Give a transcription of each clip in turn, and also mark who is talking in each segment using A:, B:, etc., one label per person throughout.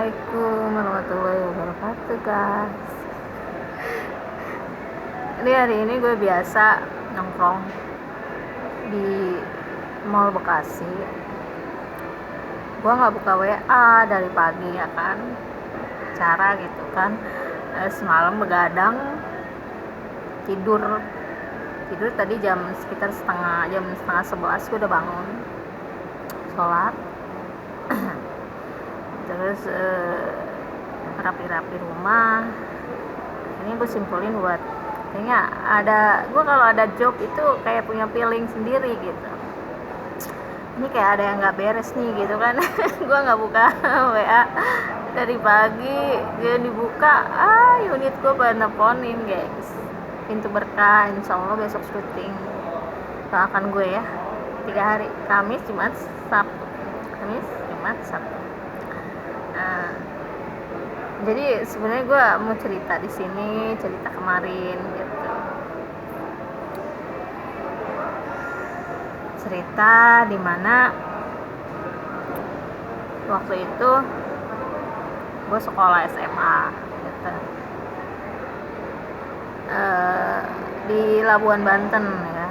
A: Assalamualaikum warahmatullahi wabarakatuh, guys. Ini hari ini gue biasa nongkrong di Mall Bekasi. Gue nggak buka WA dari pagi ya kan, cara gitu kan. Semalam begadang, tidur tadi sekitar jam setengah 11 gue udah bangun, sholat. Terus rapi-rapi rumah. Ini gue simpulin buat kayaknya gue kalau ada job itu kayak punya feeling sendiri gitu. Ini kayak ada yang nggak beres nih gitu kan. Gue nggak buka WA dari pagi, dia dibuka, unit gue pada nelponin, guys. Pintu berkah, insya Allah besok syuting. Doakan gue ya, 3 hari, Kamis, Jumat, Sabtu. Jadi sebenarnya gue mau cerita di sini, cerita kemarin gitu. Cerita dimana waktu itu gue sekolah SMA gitu. Di Labuan Banten ya.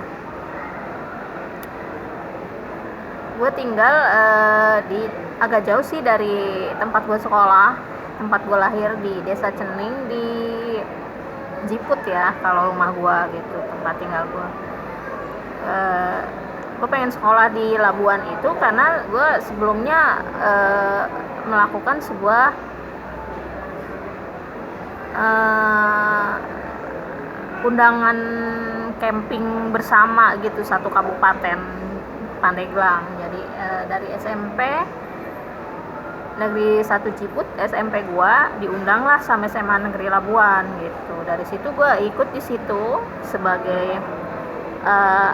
A: Gue tinggal di agak jauh sih dari tempat gue sekolah, tempat gue lahir di Desa Cening di Jiput ya, kalau rumah gue gitu, tempat tinggal gue. Gue pengen sekolah di Labuan itu karena gue sebelumnya melakukan sebuah undangan camping bersama gitu, satu kabupaten Pandeglang. Jadi dari SMP Negeri 1 Ciput, SMP gua diundang lah sama SMA Negeri Labuan gitu. Dari situ gua ikut di situ sebagai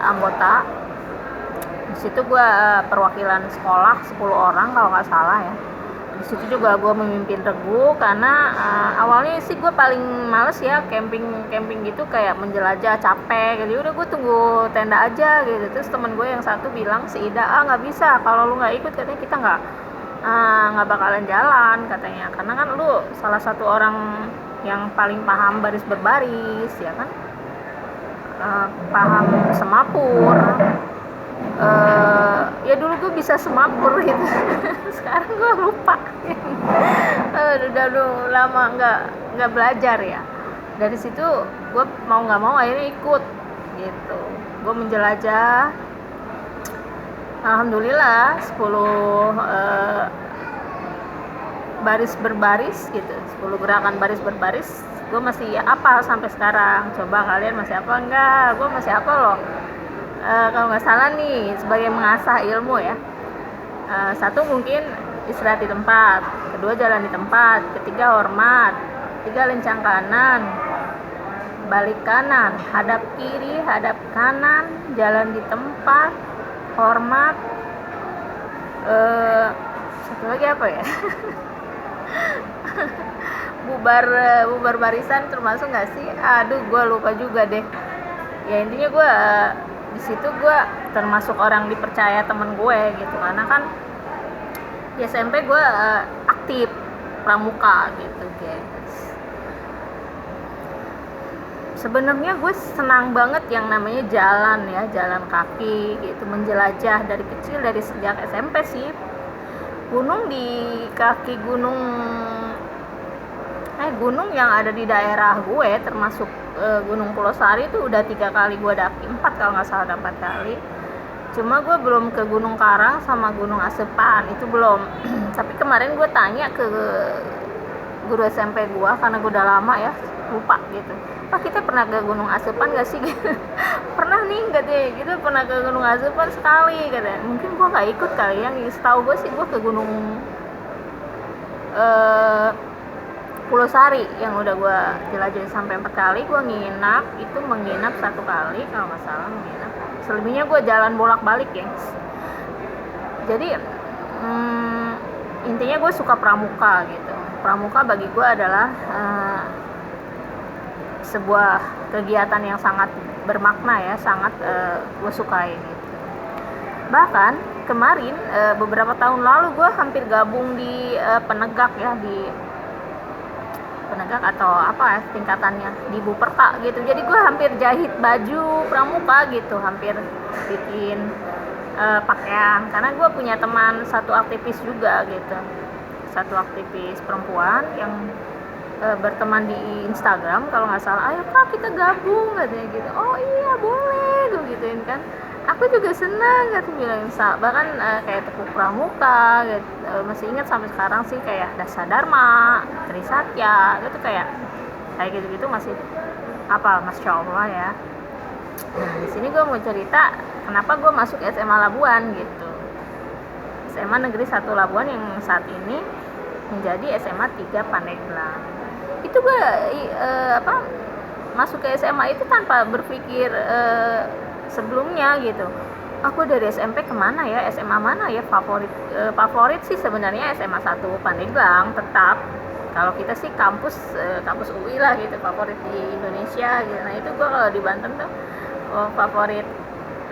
A: anggota. Di situ gua perwakilan sekolah 10 orang kalau nggak salah ya. Di situ juga gua memimpin regu karena awalnya sih gua paling males ya camping gitu, kayak menjelajah, capek. Jadi udah gua tunggu tenda aja gitu. Terus temen gue yang satu bilang, si Ida, nggak bisa, kalau lu nggak ikut katanya kita nggak bakalan jalan katanya, karena kan lu salah satu orang yang paling paham baris berbaris ya kan, paham semapur. Ya dulu gue bisa semapur gitu. Sekarang gue lupa. Udah lama nggak belajar ya. Dari situ gue mau nggak mau akhirnya ikut gitu. Gue menjelajah. Alhamdulillah 10 baris berbaris gitu, 10 gerakan baris berbaris gue masih hafal sampai sekarang. Coba kalian masih hafal enggak? Gue masih hafal loh. Kalau nggak salah nih, sebagai mengasah ilmu ya. Satu mungkin istirahat di tempat, kedua jalan di tempat, ketiga hormat, tiga lencang kanan, balik kanan, hadap kiri, hadap kanan, jalan di tempat, hormat. Satu lagi apa ya? bubar barisan termasuk nggak sih? Aduh, gue lupa juga deh. Ya intinya gue di situ gue termasuk orang dipercaya temen gue gitu, karena kan di SMP gue aktif pramuka gitu, guys. Sebenarnya gue senang banget yang namanya jalan kaki gitu, menjelajah dari kecil, dari sejak SMP sih. Gunung di kaki gunung yang ada di daerah gue, termasuk Gunung Pulau Sari itu udah 3 kali gue daki, 4 kalau nggak salah, 4 kali. Cuma gue belum ke Gunung Karang sama Gunung Asepan, itu belum. Tapi kemarin gue tanya ke guru SMP gue, karena gue udah lama ya lupa gitu, Pak, kita pernah ke Gunung Asepan gak sih? Pernah nih katanya gitu, pernah ke Gunung Asepan sekali katanya. Mungkin gue nggak ikut kali ya, setahu gue sih gue ke Gunung Pulau Sari yang udah gue jelajahin sampai 4 kali. Gue menginap 1 kali kalau nggak salah, selebihnya gue jalan bolak-balik ya. Jadi intinya gue suka pramuka gitu. Pramuka bagi gue adalah sebuah kegiatan yang sangat bermakna ya, sangat gue sukai gitu. Bahkan kemarin beberapa tahun lalu gue hampir gabung di penegak ya, di penegak atau apa ya tingkatannya, di Buperta gitu. Jadi gue hampir jahit baju pramuka gitu, hampir bikin pakaian, karena gue punya teman satu aktivis juga gitu, satu aktivis perempuan yang berteman di Instagram kalau nggak salah. Ayo kak kita gabung katanya gitu. Oh iya boleh gue gituin kan, aku juga senang gitu bilang. Bahkan kayak tepuk pramuka gitu, masih ingat sampai sekarang sih, kayak Dasa Dharma, Trisatya gitu, kayak gitu-gitu masih apa, Masya Allah ya. Nah di sini gue mau cerita kenapa gue masuk SMA Labuan gitu, SMA Negeri 1 Labuan yang saat ini menjadi SMA 3 Pandeglang. Itu gue masuk ke SMA itu tanpa berpikir sebelumnya gitu. Aku dari SMP kemana ya, SMA mana ya favorit sih sebenarnya SMA 1 Pandeglang tetap. Kalau kita sih kampus UI lah gitu, favorit di Indonesia gitu. Nah itu gue kalau di Banten tuh favorit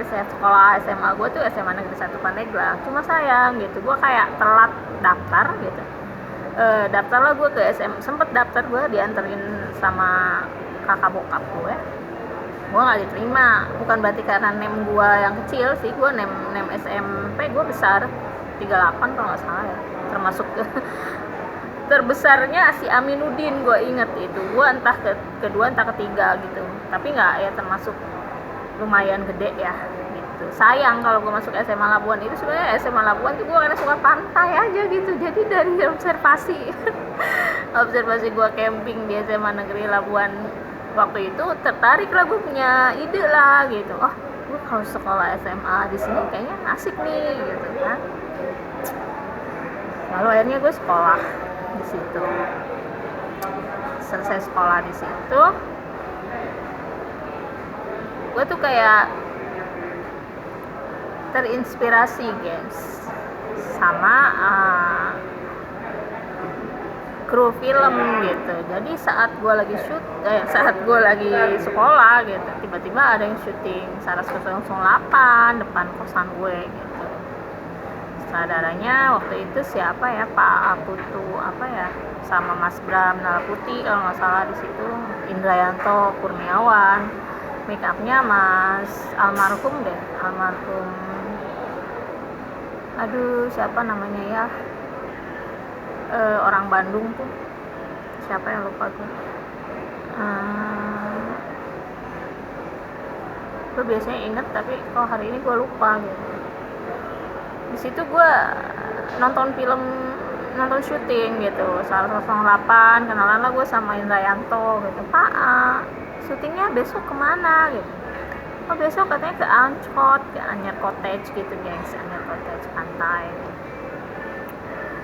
A: sekolah SMA gue tuh SMA Negeri 1 Pandeglang. Cuma sayang gitu, gue kayak telat daftar gitu. Daftarlah gue ke sempet daftar, gue dianterin sama kakak bokap gue nggak diterima. Bukan berarti karena nem gue yang kecil sih, gue nem SMP gue besar 38 kalau nggak salah ya, termasuk terbesarnya si Aminuddin, gue inget itu. Gue entah kedua entah ketiga gitu, tapi nggak ya termasuk lumayan gede ya gitu. Sayang kalau gue masuk SMA Labuan itu. Sebenarnya SMA Labuan tuh gue karena suka pantai aja gitu, jadi dari observasi gue camping di SMA Negeri Labuan waktu itu, tertarik lah, gue punya ide lah gitu. Oh gue kalau sekolah SMA di sini kayaknya asik nih gitu kan. Lalu akhirnya gue sekolah di situ. Selesai sekolah di situ, gue tuh kayak terinspirasi guys sama kru film gitu. Jadi saat gue lagi sekolah gitu, tiba-tiba ada yang syuting Saras 008 depan kosan gue gitu. Sutradaranya waktu itu siapa ya, Pak Putu apa ya, sama Mas Bram Nalaputi kalau nggak salah di situ, Indrayanto Kurniawan. Make upnya Mas almarhum, aduh siapa namanya ya, orang Bandung tuh, siapa yang lupa tuh. Gue biasanya inget tapi kalau hari ini gue lupa gitu. Di situ gue nonton syuting gitu, Saras 008, kenalan lah gue sama Indrayanto gitu. Pak, syutingnya besok kemana gitu. Oh besok katanya ke Ancol, ke Anyer Cottage gitu guys, Anyer Cottage pantai.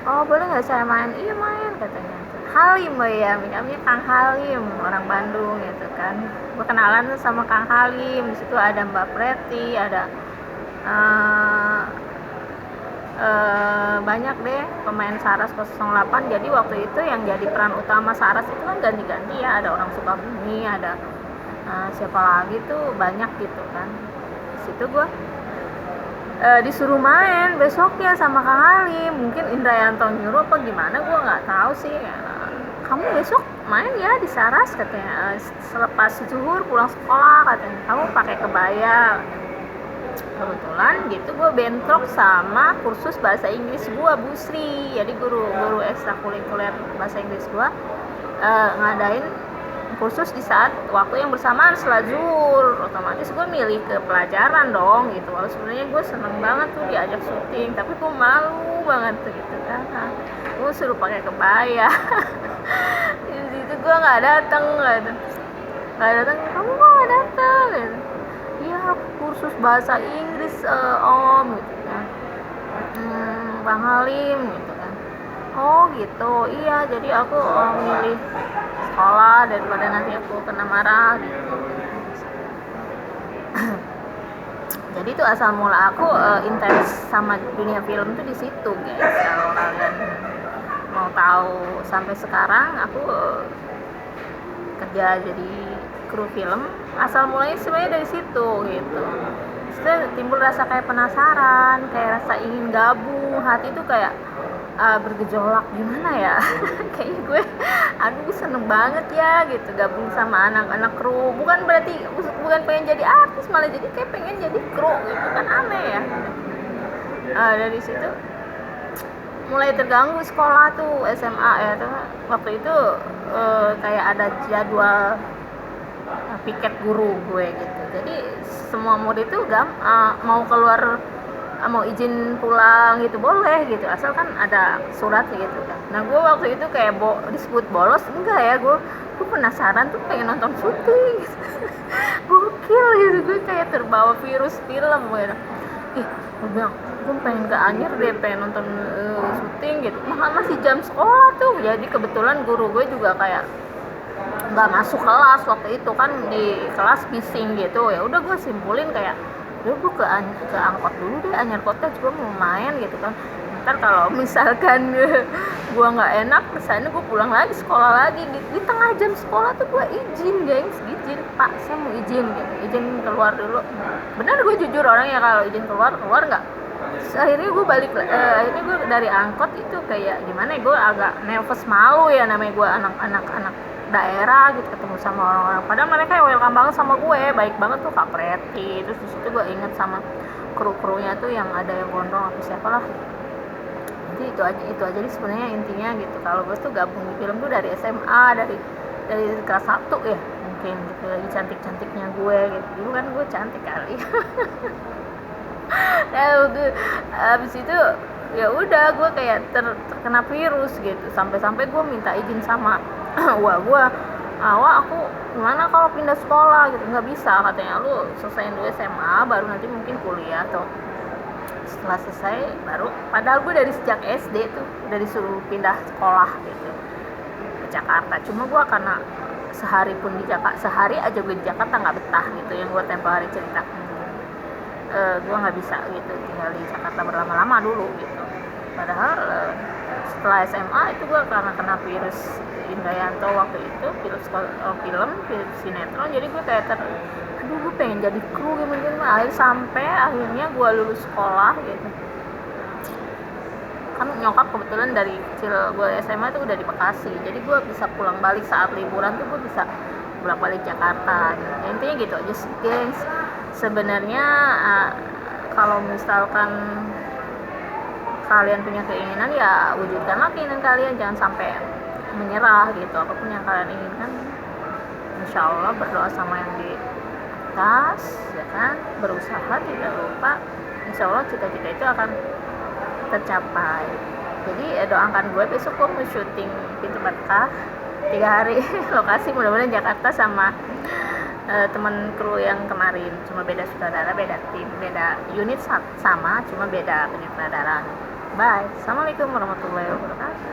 A: Oh boleh nggak saya main? Iya main katanya. Halim ya, namanya Kang Halim, orang Bandung gitu kan. Gue kenalan sama Kang Halim. Di situ ada Mbak Preti, ada banyak deh pemain Saras 008. Jadi waktu itu yang jadi peran utama Saras itu kan ganti-ganti ya, ada orang Sukabumi, ada siapa lagi tuh banyak gitu kan. Di situ gue disuruh main besoknya sama Kang Halim. Mungkin Indrayanto nyuruh apa gimana, gue nggak tahu sih. Kamu besok main ya di Saras katanya, selepas zuhur pulang sekolah katanya, kamu pakai kebaya. Kebetulan gitu gue bentrok sama kursus bahasa Inggris gue, Bu Sri. Jadi guru ekstrakurikuler bahasa Inggris gue ngadain kursus di saat waktu yang bersamaan setelah zuhur. Otomatis gue milih ke pelajaran dong gitu. Walau sebenarnya gue seneng banget tuh diajak syuting, tapi gue malu banget tuh gitu kan. Gue suruh pakai kebaya. Di situ gue nggak datang gitu. Kamu kok nggak datang gitu. Iya kursus bahasa Inggris om gitu kan. Bang Halim gitu kan. Oh gitu, iya jadi aku milih sekolah daripada nanti aku kena marah gitu. Jadi itu asal mula aku intens sama dunia film tuh di situ guys. Kalau kalian mau tahu, sampai sekarang aku kerja jadi kru film, asal mulanya sebenarnya dari situ gitu. Terus timbul rasa kayak penasaran, kayak rasa ingin gabung, hati tuh kayak bergejolak gimana ya. Kayaknya gue aduh seneng banget ya gitu gabung sama anak-anak kru, bukan pengen jadi artis, malah jadi kayak pengen jadi kru gitu kan, aneh ya. Dari situ mulai terganggu sekolah tuh SMA ya tuh. Waktu itu kayak ada jadwal piket guru gue gitu, jadi semua murid itu mau keluar, mau izin pulang gitu boleh gitu, asal kan ada surat gitu kan. Nah gue waktu itu kayak disebut bolos enggak ya, gue penasaran tuh pengen nonton syuting gitu. Gokil gitu, gue kayak terbawa virus film gitu. Gue bilang gue pengen ke Anyer deh, pengen nonton syuting gitu, masih jam sekolah tuh. Jadi kebetulan guru gue juga kayak nggak masuk kelas waktu itu kan, di kelas bising gitu. Ya udah gue simpulin kayak gue ke angkot dulu deh, Anyer Kota juga mau main gitu kan. Ntar kalau misalkan gue nggak enak kesana, gue pulang lagi sekolah lagi. Di tengah jam sekolah tuh gue izin, gengs, izin pak saya mau izin gitu, izin keluar dulu. Bener gue jujur orangnya, kalau izin keluar nggak. Akhirnya gue balik, akhirnya gue dari angkot itu kayak gimana ya, gue agak nervous, malu ya, namanya gue anak daerah gitu, ketemu sama orang-orang, padahal mereka welcome banget sama gue, baik banget tuh Kak Preti. Terus di situ gue inget sama kru-krunya tuh yang ada yang gondrong apa siapa lah. Jadi itu aja nih sebenarnya intinya gitu. Kalau gue tuh gabung di film tuh dari SMA, dari kelas 1 ya mungkin gitu, lagi cantik-cantiknya gue gitu. Dulu kan gue cantik kali. Ya udah, abis itu ya udah gue kayak terkena virus gitu, sampai gue minta izin sama gue, aku gimana kalau pindah sekolah gitu. Nggak bisa katanya, lu selesaiin dulu SMA baru nanti mungkin kuliah tuh. Setelah selesai baru, padahal gue dari sejak SD tuh udah disuruh pindah sekolah gitu ke Jakarta. Cuma gue karena sehari aja gue di Jakarta nggak betah gitu, yang gue tempo hari cerita. Gue nggak bisa gitu tinggal di Jakarta berlama-lama dulu gitu. Padahal setelah SMA itu gue karena kena virus Indayanto waktu itu, virus sinetron, jadi gue kayak aduh gue pengen jadi kru gimana. Akhirnya gue lulus sekolah gitu. Kan nyokap kebetulan dari kecil gue SMA itu udah di Bekasi, jadi gue bisa pulang balik saat liburan tuh, gue bisa pulang balik Jakarta gitu. Intinya gitu aja sih gengs. Sebenarnya kalau misalkan kalian punya keinginan, ya wujudkanlah keinginan kalian, jangan sampai menyerah gitu. Apapun yang kalian inginkan, insya Allah berdoa sama yang di atas ya kan, berusaha tidak lupa, insya Allah cita-cita itu akan tercapai. Jadi doakan gue, besok gue mau syuting Pintu Berkah 3 hari lokasi, mudah-mudahan Jakarta sama teman kru yang kemarin, cuma beda sutradara, beda tim, beda unit sama, cuma beda penyutradaraan. Bye. Assalamualaikum warahmatullahi wabarakatuh.